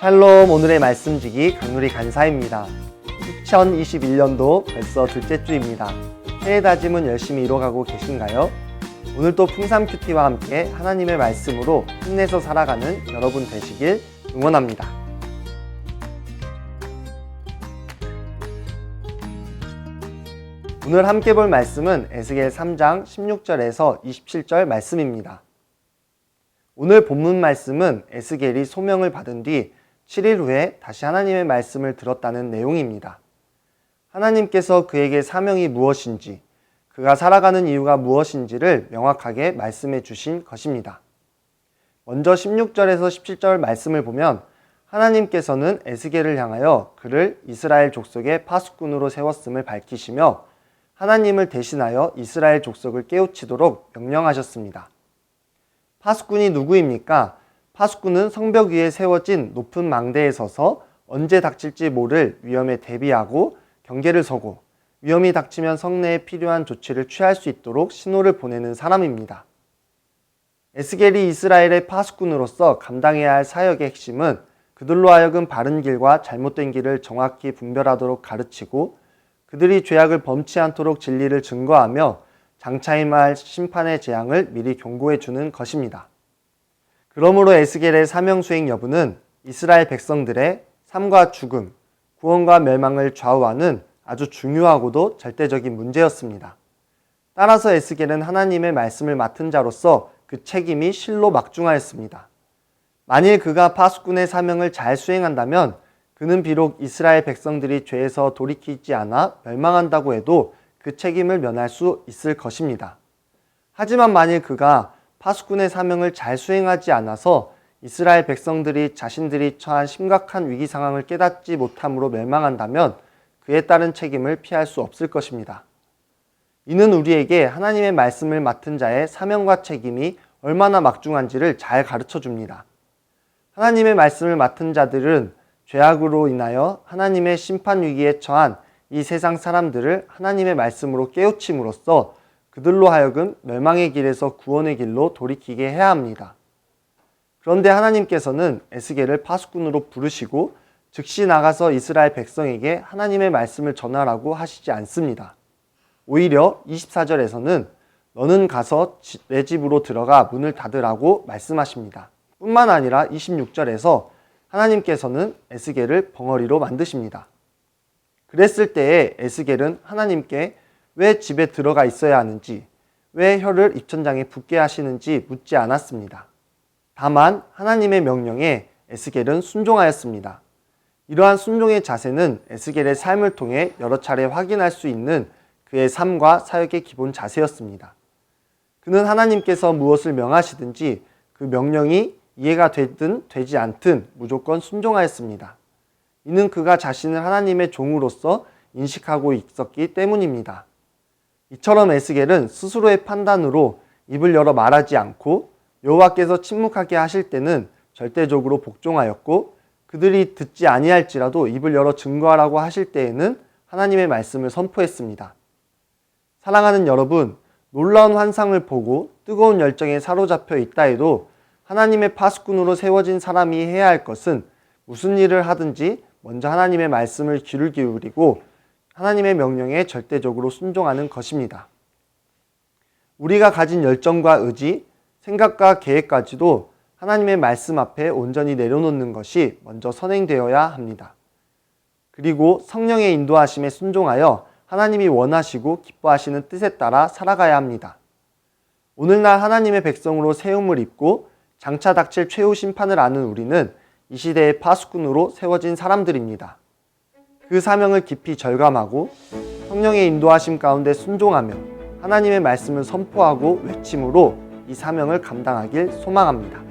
샬롬, 오늘의 말씀지기 강누리 간사입니다. 2021년도 벌써 둘째 주입니다. 새해 다짐은 열심히 이뤄가고 계신가요? 오늘도 풍삼 큐티와 함께 하나님의 말씀으로 힘내서 살아가는 여러분 되시길 응원합니다. 오늘 함께 볼 말씀은 에스겔 3장 16절에서 27절 말씀입니다. 오늘 본문 말씀은 에스겔이 소명을 받은 뒤 7일 후에 다시 하나님의 말씀을 들었다는 내용입니다. 하나님께서 그에게 사명이 무엇인지, 그가 살아가는 이유가 무엇인지를 명확하게 말씀해 주신 것입니다. 먼저 16절에서 17절 말씀을 보면 하나님께서는 에스겔을 향하여 그를 이스라엘 족속의 파수꾼으로 세웠음을 밝히시며 하나님을 대신하여 이스라엘 족속을 깨우치도록 명령하셨습니다. 파수꾼이 누구입니까? 파수꾼은 성벽 위에 세워진 높은 망대에 서서 언제 닥칠지 모를 위험에 대비하고 경계를 서고 위험이 닥치면 성내에 필요한 조치를 취할 수 있도록 신호를 보내는 사람입니다. 에스겔이 이스라엘의 파수꾼으로서 감당해야 할 사역의 핵심은 그들로 하여금 바른 길과 잘못된 길을 정확히 분별하도록 가르치고 그들이 죄악을 범치 않도록 진리를 증거하며 장차 임할 심판의 재앙을 미리 경고해 주는 것입니다. 그러므로 에스겔의 사명 수행 여부는 이스라엘 백성들의 삶과 죽음, 구원과 멸망을 좌우하는 아주 중요하고도 절대적인 문제였습니다. 따라서 에스겔은 하나님의 말씀을 맡은 자로서 그 책임이 실로 막중하였습니다. 만일 그가 파수꾼의 사명을 잘 수행한다면 그는 비록 이스라엘 백성들이 죄에서 돌이키지 않아 멸망한다고 해도 그 책임을 면할 수 있을 것입니다. 하지만 만일 그가 파수꾼의 사명을 잘 수행하지 않아서 이스라엘 백성들이 자신들이 처한 심각한 위기 상황을 깨닫지 못함으로 멸망한다면 그에 따른 책임을 피할 수 없을 것입니다. 이는 우리에게 하나님의 말씀을 맡은 자의 사명과 책임이 얼마나 막중한지를 잘 가르쳐 줍니다. 하나님의 말씀을 맡은 자들은 죄악으로 인하여 하나님의 심판 위기에 처한 이 세상 사람들을 하나님의 말씀으로 깨우침으로써 그들로 하여금 멸망의 길에서 구원의 길로 돌이키게 해야 합니다. 그런데 하나님께서는 에스겔을 파수꾼으로 부르시고 즉시 나가서 이스라엘 백성에게 하나님의 말씀을 전하라고 하시지 않습니다. 오히려 24절에서는 너는 가서 내 집으로 들어가 문을 닫으라고 말씀하십니다. 뿐만 아니라 26절에서 하나님께서는 에스겔을 벙어리로 만드십니다. 그랬을 때에 에스겔은 하나님께 왜 집에 들어가 있어야 하는지, 왜 혀를 입천장에 붓게 하시는지 묻지 않았습니다. 다만 하나님의 명령에 에스겔은 순종하였습니다. 이러한 순종의 자세는 에스겔의 삶을 통해 여러 차례 확인할 수 있는 그의 삶과 사역의 기본 자세였습니다. 그는 하나님께서 무엇을 명하시든지 그 명령이 이해가 되든 되지 않든 무조건 순종하였습니다. 이는 그가 자신을 하나님의 종으로서 인식하고 있었기 때문입니다. 이처럼 에스겔은 스스로의 판단으로 입을 열어 말하지 않고 여호와께서 침묵하게 하실 때는 절대적으로 복종하였고 그들이 듣지 아니할지라도 입을 열어 증거하라고 하실 때에는 하나님의 말씀을 선포했습니다. 사랑하는 여러분, 놀라운 환상을 보고 뜨거운 열정에 사로잡혀 있다 해도 하나님의 파수꾼으로 세워진 사람이 해야 할 것은 무슨 일을 하든지 먼저 하나님의 말씀을 귀를 기울이고 하나님의 명령에 절대적으로 순종하는 것입니다. 우리가 가진 열정과 의지, 생각과 계획까지도 하나님의 말씀 앞에 온전히 내려놓는 것이 먼저 선행되어야 합니다. 그리고 성령의 인도하심에 순종하여 하나님이 원하시고 기뻐하시는 뜻에 따라 살아가야 합니다. 오늘날 하나님의 백성으로 세움을 입고 장차 닥칠 최후 심판을 아는 우리는 이 시대의 파수꾼으로 세워진 사람들입니다. 그 사명을 깊이 절감하고 성령의 인도하심 가운데 순종하며 하나님의 말씀을 선포하고 외침으로 이 사명을 감당하길 소망합니다.